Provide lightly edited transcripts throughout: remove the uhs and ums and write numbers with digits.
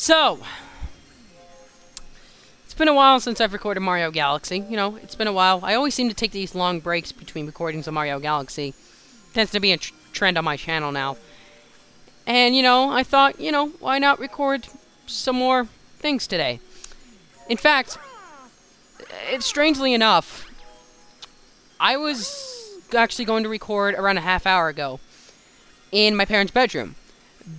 So, it's been a while since I've recorded Mario Galaxy. You know, it's been a while. I always seem to take these long breaks between recordings of Mario Galaxy. Tends to be a trend on my channel now. And, you know, I thought, you know, why not record some more things today? In fact, strangely enough, I was actually going to record around a half hour ago in my parents' bedroom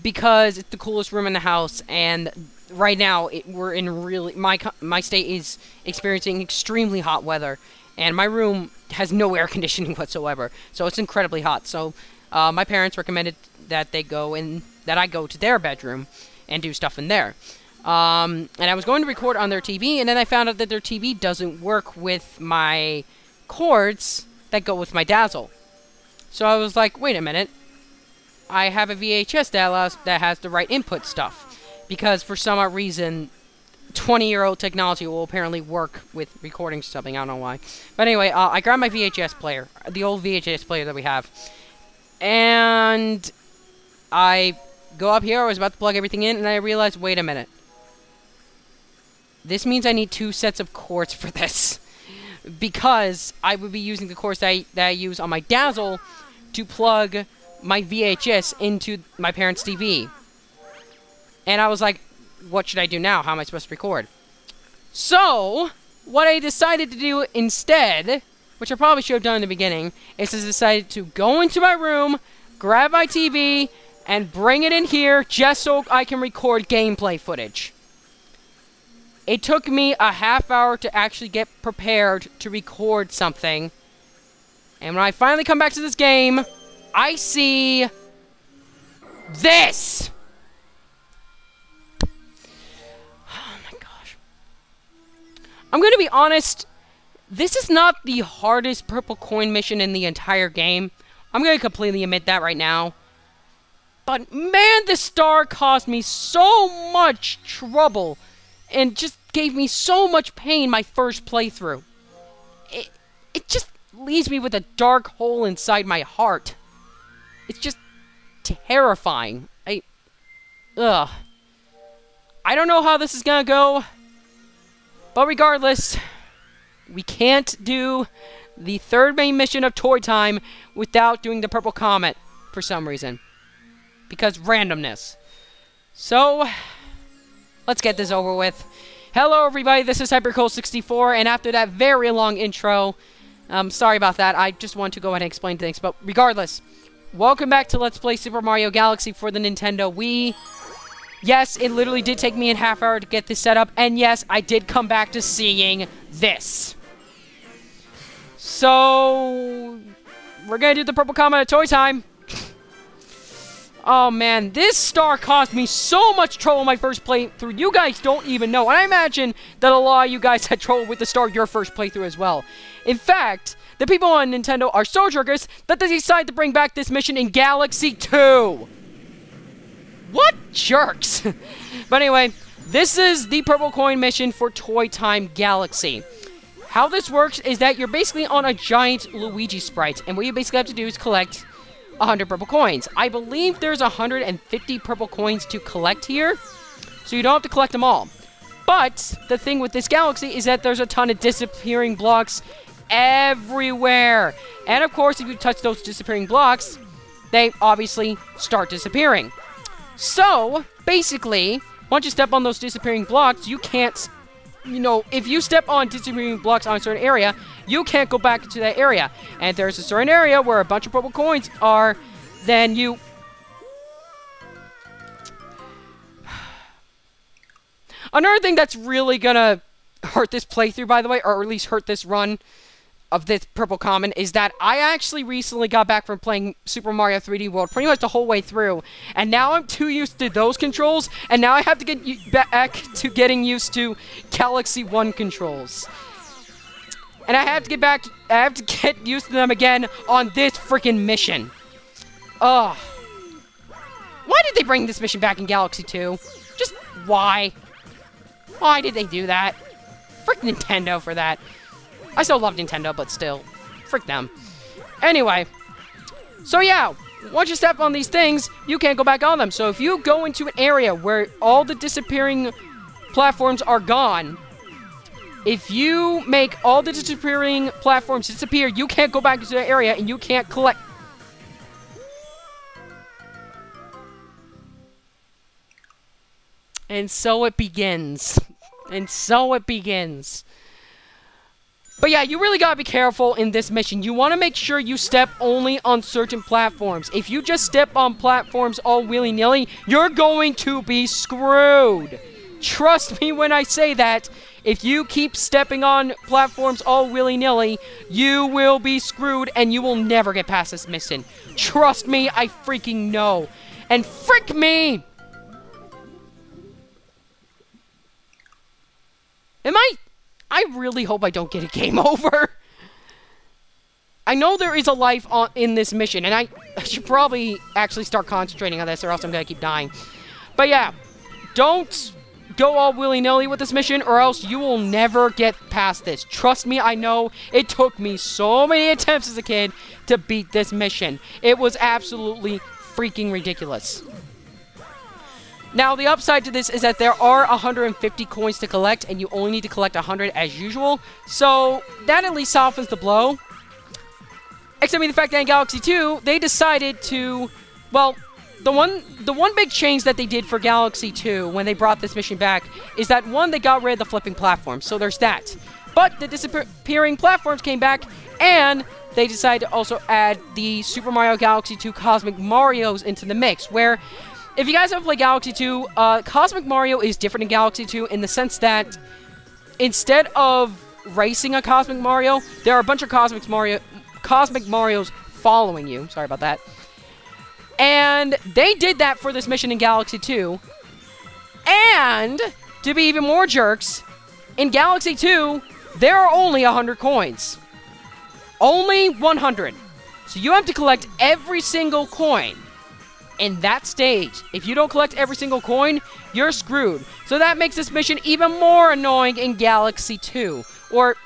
because it's the coolest room in the house, and right now we're in really my state is experiencing extremely hot weather, and my room has no air conditioning whatsoever, so it's incredibly hot. So my parents recommended that I go to their bedroom and do stuff in there. And I was going to record on their TV, and then I found out that their TV doesn't work with my cords that go with my Dazzle. So I was like, wait a minute. I have a VHS that has the right input stuff. Because for some odd reason, 20-year-old technology will apparently work with recording something. I don't know why. But anyway, I grabbed my VHS player. The old VHS player that we have. And I go up here. I was about to plug everything in, and I realized, wait a minute. This means I need 2 sets of cords for this. Because I would be using the cords that I use on my Dazzle to plug my VHS into my parents' TV. And I was like, what should I do now? How am I supposed to record? So, what I decided to do instead, which I probably should have done in the beginning, is I decided to go into my room, grab my TV, and bring it in here just so I can record gameplay footage. It took me a half hour to actually get prepared to record something. And when I finally come back to this game, I see this! Oh my gosh. I'm gonna be honest, this is not the hardest purple coin mission in the entire game. I'm gonna completely admit that right now. But man, this star caused me so much trouble and just gave me so much pain my first playthrough. It just leaves me with a dark hole inside my heart. It's just terrifying. Ugh. I don't know how this is gonna go, but regardless, we can't do the third main mission of Toy Time without doing the Purple Comet for some reason. Because randomness. So, let's get this over with. Hello everybody, this is HyperCole64, and after that very long intro, sorry about that, I just want to go ahead and explain things, but regardless, welcome back to Let's Play Super Mario Galaxy for the Nintendo Wii. Yes, it literally did take me a half hour to get this set up, and yes, I did come back to seeing this. So, we're gonna do the Purple Comet at Toy Time. Oh man, this star caused me so much trouble my first playthrough. You guys don't even know. And I imagine that a lot of you guys had trouble with the star your first playthrough as well. In fact, the people on Nintendo are so jerkers that they decided to bring back this mission in Galaxy 2. What jerks? But anyway, this is the purple coin mission for Toy Time Galaxy. How this works is that you're basically on a giant Luigi sprite, and what you basically have to do is collect 100 purple coins. I believe there's 150 purple coins to collect here, so you don't have to collect them all. But the thing with this galaxy is that there's a ton of disappearing blocks everywhere. And of course, if you touch those disappearing blocks, they obviously start disappearing. So, basically, once you step on those disappearing blocks, you can't, you know, if you step on disappearing blocks on a certain area, you can't go back to that area. And if there's a certain area where a bunch of purple coins are, then you... Another thing that's really gonna hurt this playthrough, by the way, or at least hurt this run of this Purple Comet, is that I actually recently got back from playing Super Mario 3D World pretty much the whole way through, and now I'm too used to those controls, and now I have to get back to getting used to Galaxy 1 controls. And I have to get used to them again on this freaking mission. Ugh. Why did they bring this mission back in Galaxy 2? Just why? Why did they do that? Frick Nintendo for that. I still love Nintendo, but still, frick them. Anyway, so yeah, once you step on these things, you can't go back on them. So if you go into an area where all the disappearing platforms are gone, if you make all the disappearing platforms disappear, you can't go back into the area and you can't collect. And so it begins. And so it begins. But yeah, you really gotta be careful in this mission. You want to make sure you step only on certain platforms. If you just step on platforms all willy-nilly, you're going to be screwed. Trust me when I say that. If you keep stepping on platforms all willy-nilly, you will be screwed and you will never get past this mission. Trust me, I freaking know. And frick me! I really hope I don't get a game over. I know there is a life in this mission, and I should probably actually start concentrating on this, or else I'm gonna keep dying. But yeah, don't go all willy-nilly with this mission, or else you will never get past this. Trust me, I know. It took me so many attempts as a kid to beat this mission. It was absolutely freaking ridiculous. Now, the upside to this is that there are 150 coins to collect, and you only need to collect 100 as usual. So, that at least softens the blow. Except for the fact that in Galaxy 2, they decided to... Well, the one big change that they did for Galaxy 2 when they brought this mission back is that, one, they got rid of the flipping platforms. So, there's that. But the disappearing platforms came back, and they decided to also add the Super Mario Galaxy 2 Cosmic Marios into the mix, where... If you guys haven't played Galaxy 2, Cosmic Mario is different in Galaxy 2 in the sense that instead of racing a Cosmic Mario, there are a bunch of Cosmic Marios following you. Sorry about that. And they did that for this mission in Galaxy 2. And, to be even more jerks, in Galaxy 2, there are only 100 coins. Only 100. So you have to collect every single coin. In that stage, if you don't collect every single coin, you're screwed. So that makes this mission even more annoying in Galaxy 2. Or,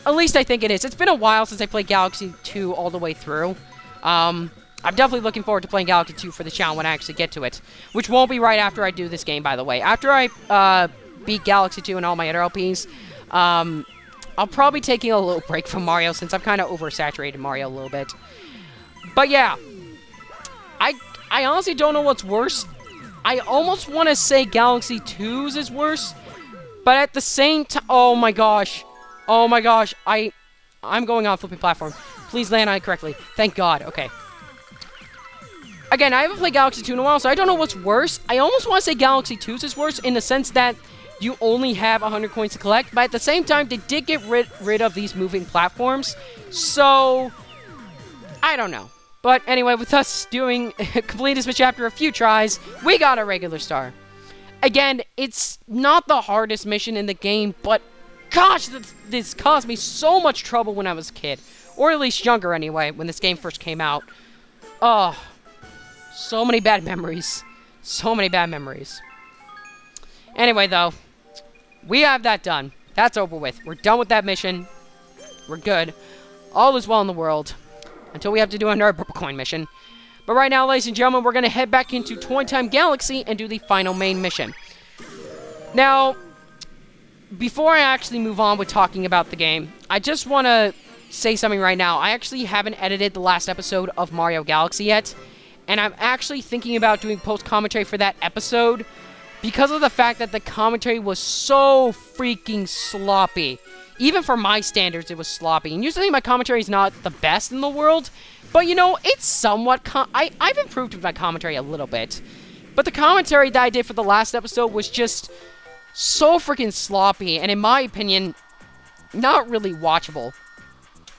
at least I think it is. It's been a while since I played Galaxy 2 all the way through. I'm definitely looking forward to playing Galaxy 2 for the channel when I actually get to it. Which won't be right after I do this game, by the way. After I beat Galaxy 2 and all my other LPs, I'll probably be taking a little break from Mario since I've kind of oversaturated Mario a little bit. But yeah. I honestly don't know what's worse. I almost want to say Galaxy 2's is worse. But at the same time... Oh my gosh. Oh my gosh. I'm going on flipping platform. Please land on it correctly. Thank God. Okay. Again, I haven't played Galaxy 2 in a while, so I don't know what's worse. I almost want to say Galaxy 2's is worse in the sense that you only have 100 coins to collect. But at the same time, they did get rid of these moving platforms. So... I don't know. But anyway, with us doing completing this chapter a few tries, we got a regular star. Again, it's not the hardest mission in the game, but gosh, this caused me so much trouble when I was a kid. Or at least younger anyway, when this game first came out. Oh, so many bad memories. So many bad memories. Anyway, though, we have that done. That's over with. We're done with that mission. We're good. All is well in the world. Until we have to do another purple coin mission. But right now, ladies and gentlemen, we're going to head back into Toy Time Galaxy and do the final main mission. Now, before I actually move on with talking about the game, I just want to say something right now. I actually haven't edited the last episode of Mario Galaxy yet. And I'm actually thinking about doing post-commentary for that episode because of the fact that the commentary was so freaking sloppy. Even for my standards, it was sloppy. And usually my commentary is not the best in the world. But, you know, it's somewhat... I've improved with my commentary a little bit. But the commentary that I did for the last episode was just so freaking sloppy. And in my opinion, not really watchable.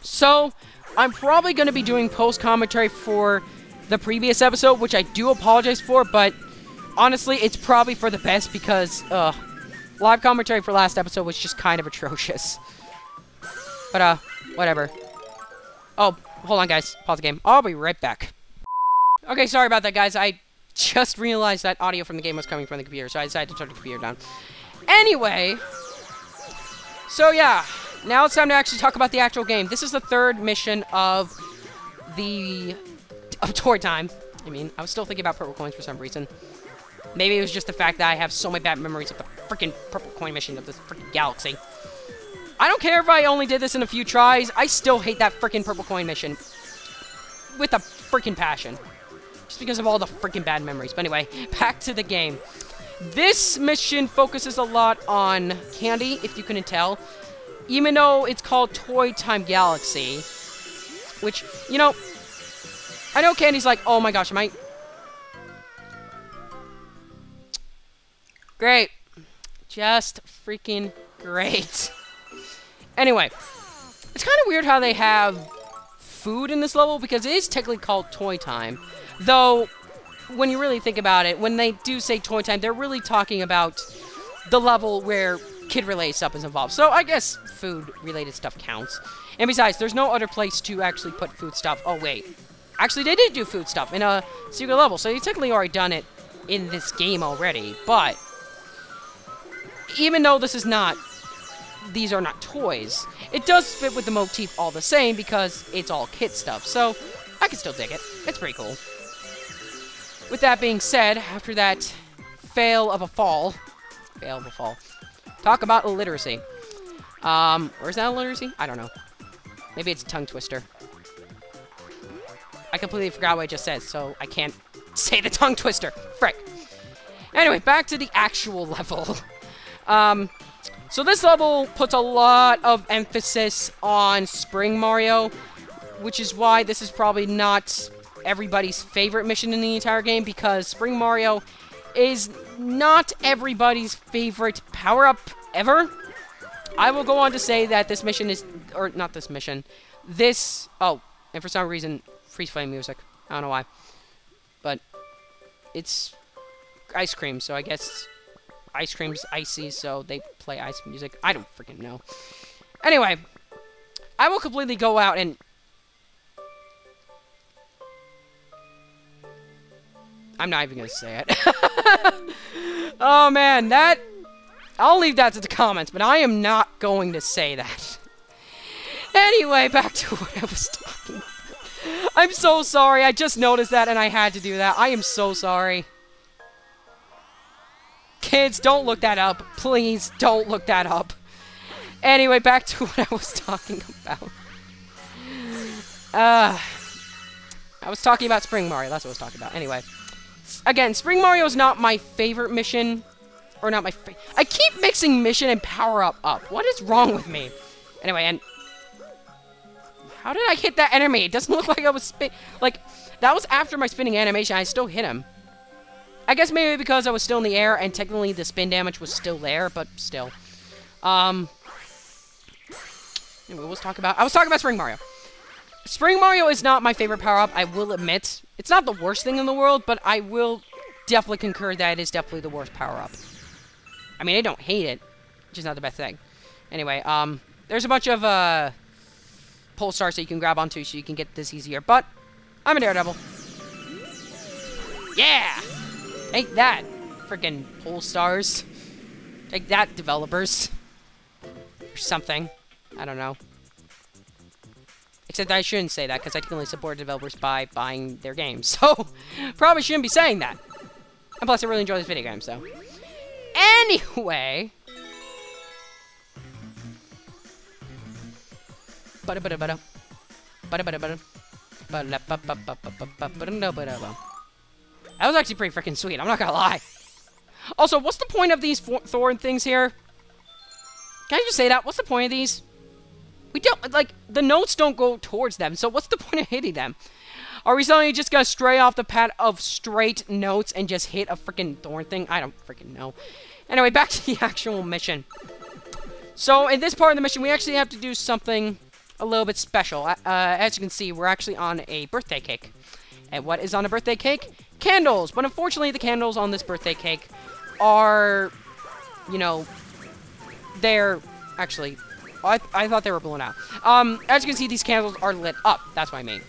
So, I'm probably going to be doing post-commentary for the previous episode, which I do apologize for. But, honestly, it's probably for the best because... live commentary for last episode was just kind of atrocious. But, whatever. Oh, hold on, guys. Pause the game. I'll be right back. Okay, sorry about that, guys. I just realized that audio from the game was coming from the computer, so I decided to turn the computer down. Anyway. So, yeah. Now it's time to actually talk about the actual game. This is the third mission of the of toy time. I mean, I was still thinking about purple coins for some reason. Maybe it was just the fact that I have so many bad memories of the freaking purple coin mission of this freaking galaxy. I don't care if I only did this in a few tries. I still hate that freaking purple coin mission with a freaking passion. Just because of all the freaking bad memories. But anyway, back to the game. This mission focuses a lot on candy, if you couldn't tell. Even though it's called Toy Time Galaxy. Which, you know, I know Candy's like, oh my gosh, am I... Great. Just freaking great. Anyway, it's kind of weird how they have food in this level, because it is technically called Toy Time. Though, when you really think about it, when they do say Toy Time, they're really talking about the level where kid-related stuff is involved. So, I guess food-related stuff counts. And besides, there's no other place to actually put food stuff. Oh, wait. Actually, they did do food stuff in a secret level, so you technically already done it in this game already. But, even though this is not... These are not toys. It does fit with the motif all the same because it's all kid stuff. So, I can still dig it. It's pretty cool. With that being said, after that fail of a fall, talk about illiteracy. Or is that illiteracy? I don't know. Maybe it's a tongue twister. I completely forgot what I just said, so I can't say the tongue twister. Frick. Anyway, back to the actual level. So this level puts a lot of emphasis on Spring Mario, which is why this is probably not everybody's favorite mission in the entire game, because Spring Mario is not everybody's favorite power-up ever. I will go on to say that this mission is, or not this mission, this, oh, and for some reason, freeze flame music. I don't know why. But it's ice cream, so I guess ice cream's icy, so they play ice music. I don't freaking know. Anyway, I will completely go out and... I'm not even gonna say it. Oh man, that... I'll leave that to the comments, but I am not going to say that. Anyway, back to what I was talking about. I'm so sorry, I just noticed that and I had to do that. I am so sorry. Kids, don't look that up. Please, don't look that up. Anyway, back to what I was talking about. I was talking about Spring Mario. That's what I was talking about. Anyway. Again, Spring Mario is not my favorite mission. Or not my favorite. I keep mixing mission and power-up up. What is wrong with me? Anyway, and... How did I hit that enemy? It doesn't look like I was spin... Like, that was after my spinning animation. I still hit him. I guess maybe because I was still in the air and technically the spin damage was still there, but still. Anyway, I was talking about Spring Mario. Spring Mario is not my favorite power-up, I will admit. It's not the worst thing in the world, but I will definitely concur that it is definitely the worst power-up. I mean, I don't hate it, which is not the best thing. Anyway, there's a bunch of, pole stars that you can grab onto so you can get this easier, but I'm a Daredevil. Yeah! Take that, freaking pole stars. Take that, developers. Or something. I don't know. Except I shouldn't say that, because I can only support developers by buying their games. So, probably shouldn't be saying that. And plus, I really enjoy this video game, so. Anyway. That was actually pretty freaking sweet, I'm not gonna lie. Also, what's the point of these thorn things here? Can I just say that? What's the point of these? We don't, like, the notes don't go towards them, so what's the point of hitting them? Are we suddenly just gonna stray off the path of straight notes and just hit a freaking thorn thing? I don't freaking know. Anyway, back to the actual mission. So, in this part of the mission, we actually have to do something a little bit special. As you can see, we're actually on a birthday cake. And what is on a birthday cake? Candles! But unfortunately, the candles on this birthday cake are, you know, they're actually... I thought they were blown out. As you can see, these candles are lit up. That's what I mean.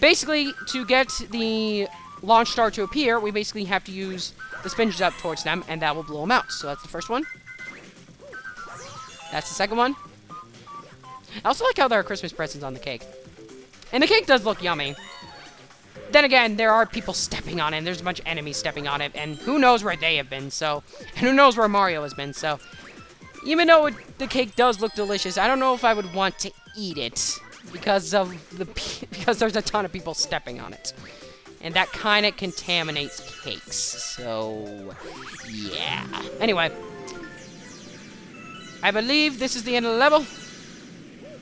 Basically, to get the launch star to appear, we basically have to use the spinach up towards them, and that will blow them out. So that's the first one. That's the second one. I also like how there are Christmas presents on the cake. And the cake does look yummy. then again, there are people stepping on it, and there's a bunch of enemies stepping on it, and who knows where they have been, so... And who knows where Mario has been, so... Even though the cake does look delicious, I don't know if I would want to eat it, because there's a ton of people stepping on it. And that kind of contaminates cakes, so... Yeah. Anyway. I believe this is the end of the level.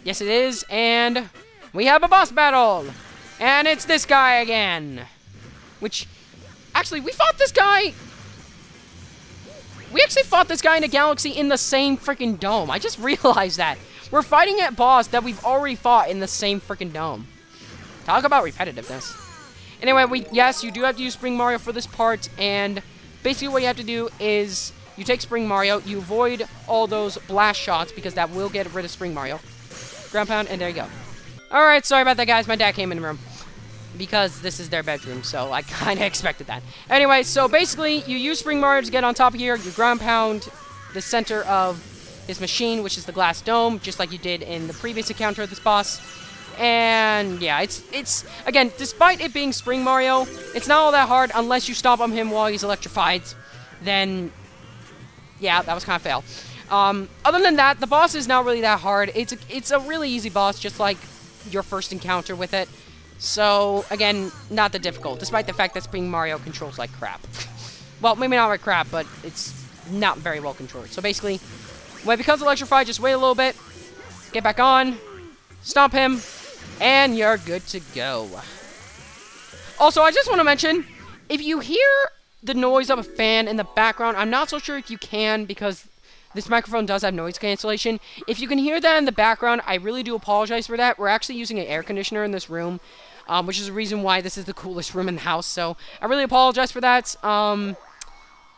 Yes, it is, and... We have a boss battle! And it's this guy again. Which, actually, we fought this guy... We actually fought this guy in a galaxy in the same freaking dome. I just realized that. We're fighting a boss that we've already fought in the same freaking dome. Talk about repetitiveness. Anyway, yes, you do have to use Spring Mario for this part, and basically what you have to do is you take Spring Mario, you avoid all those blast shots, because that will get rid of Spring Mario. Ground pound, and there you go. Alright, sorry about that, guys. My dad came in the room. Because this is their bedroom, so I kind of expected that. Anyway, so basically, you use Spring Mario to get on top of here. You ground pound the center of his machine, which is the glass dome, just like you did in the previous encounter of this boss. And, yeah, it's again, despite it being Spring Mario, it's not all that hard unless you stomp on him while he's electrified. Then, yeah, that was kind of fail. Other than that, the boss is not really that hard. It's a really easy boss, just like your first encounter with it. So, again, not that difficult, despite the fact that Spring Mario controls like crap. Well, maybe not like crap, but it's not very well controlled. So basically, when it becomes electrified, just wait a little bit, get back on, stomp him, and you're good to go. Also, I just want to mention, if you hear the noise of a fan in the background, I'm not so sure if you can, because this microphone does have noise cancellation. If you can hear that in the background, I really do apologize for that. We're actually using an air conditioner in this room, which is the reason why this is the coolest room in the house. So I really apologize for that.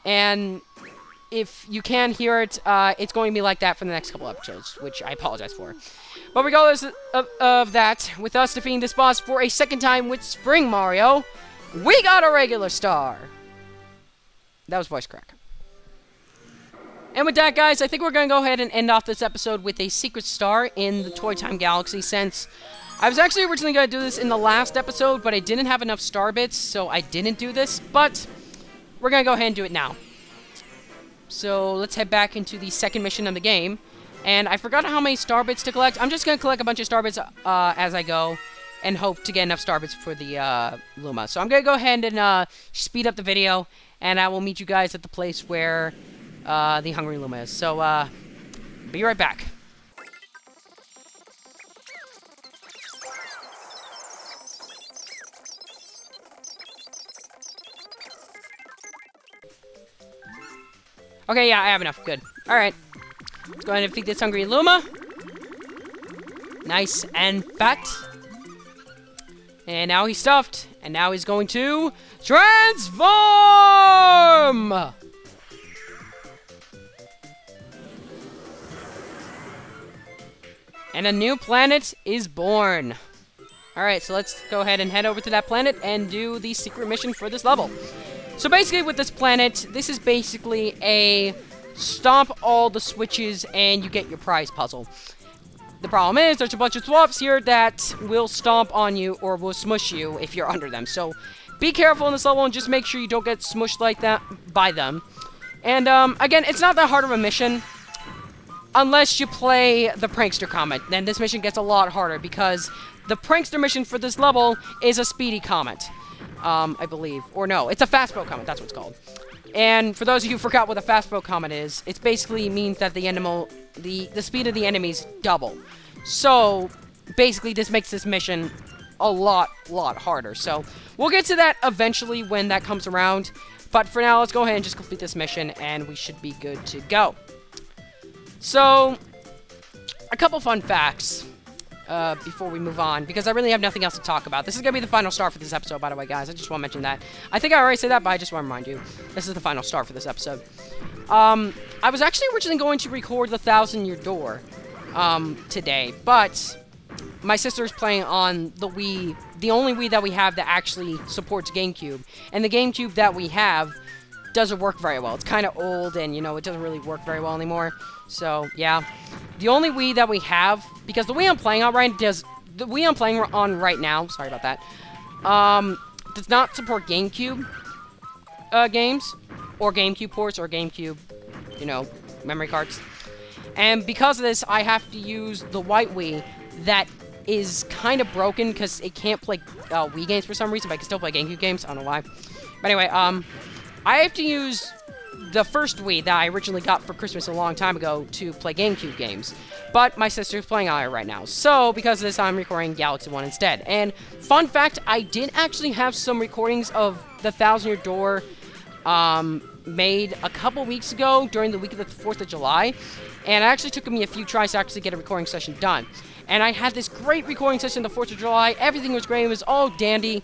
And if you can hear it, it's going to be like that for the next couple episodes, which I apologize for. But regardless of that, with us defeating this boss for a second time with Spring Mario, we got a regular star. That was voice crack. And with that, guys, I think we're going to go ahead and end off this episode with a secret star in the Toy Time Galaxy, since I was actually originally going to do this in the last episode, but I didn't have enough star bits, so I didn't do this, but we're going to go ahead and do it now. So let's head back into the second mission of the game, and I forgot how many star bits to collect. I'm just going to collect a bunch of star bits as I go, and hope to get enough star bits for the Luma. So I'm going to go ahead and speed up the video, and I will meet you guys at the place where the Hungry Luma is. So, be right back. Okay, yeah, I have enough. Good. Alright. Let's go ahead and feed this Hungry Luma. Nice and fat. And now he's stuffed. And now he's going to transform! And a new planet is born. Alright, so let's go ahead and head over to that planet and do the secret mission for this level. So basically with this planet, this is basically a stomp all the switches and you get your prize puzzle. The problem is there's a bunch of swaps here that will stomp on you or will smush you if you're under them. So be careful in this level and just make sure you don't get smushed like that by them. And again, it's not that hard of a mission. Unless you play the Prankster Comet, then this mission gets a lot harder, because the Prankster mission for this level is a Speedy Comet, I believe. Or no, it's a Fastboat Comet, that's what it's called. And for those of you who forgot what a Fastboat Comet is, it basically means that the speed of the enemies double. So, basically this makes this mission a lot harder. So, we'll get to that eventually when that comes around. But for now, let's go ahead and just complete this mission, and we should be good to go. So, a couple fun facts before we move on, because I really have nothing else to talk about. This is going to be the final star for this episode, by the way, guys. I just want to mention that. I think I already said that, but I just want to remind you. This is the final star for this episode. I was actually originally going to record the 1,000-Year Door today, but my sister's playing on the Wii, the only Wii that we have that actually supports GameCube. And the GameCube that we have doesn't work very well. It's kind of old, and, you know, it doesn't really work very well anymore. So, yeah. The only Wii that we have, because the Wii I'm playing on right now, sorry about that, does not support GameCube games, or GameCube ports, or GameCube, you know, memory cards. And because of this, I have to use the white Wii that is kind of broken because it can't play Wii games for some reason, but I can still play GameCube games. I don't know why. But anyway, I have to use the first Wii that I originally got for Christmas a long time ago to play GameCube games. But my sister's playing on it right now. So, because of this, I'm recording Galaxy 1 instead. And, fun fact, I did actually have some recordings of the 1,000 Year Door made a couple weeks ago during the week of the 4th of July. And it actually took me a few tries to actually get a recording session done. And I had this great recording session the 4th of July. Everything was great. It was all dandy.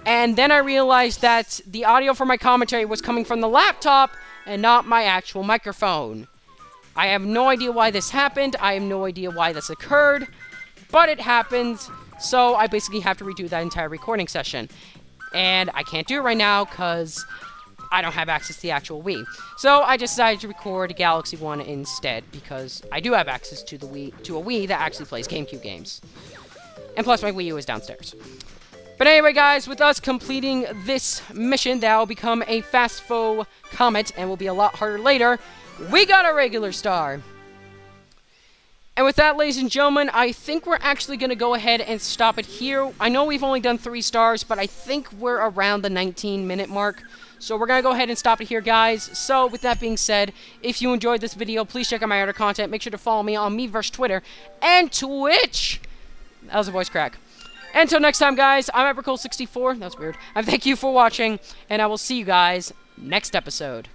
And then I realized that the audio for my commentary was coming from the laptop and not my actual microphone. I have no idea why this happened. I have no idea why this occurred. But it happened. So I basically have to redo that entire recording session. And I can't do it right now because I don't have access to the actual Wii. So I decided to record Galaxy 1 instead because I do have access to a Wii that actually plays GameCube games. And plus my Wii U is downstairs. But anyway, guys, with us completing this mission that will become a fast foe comet and will be a lot harder later, we got a regular star. And with that, ladies and gentlemen, I think we're actually going to go ahead and stop it here. I know we've only done 3 stars, but I think we're around the 19-minute mark. So we're going to go ahead and stop it here, guys. So with that being said, if you enjoyed this video, please check out my other content. Make sure to follow me on Miiverse Twitter and Twitch. That was a voice crack. Until next time, guys, I'm EverCool64. That's weird. I thank you for watching, and I will see you guys next episode.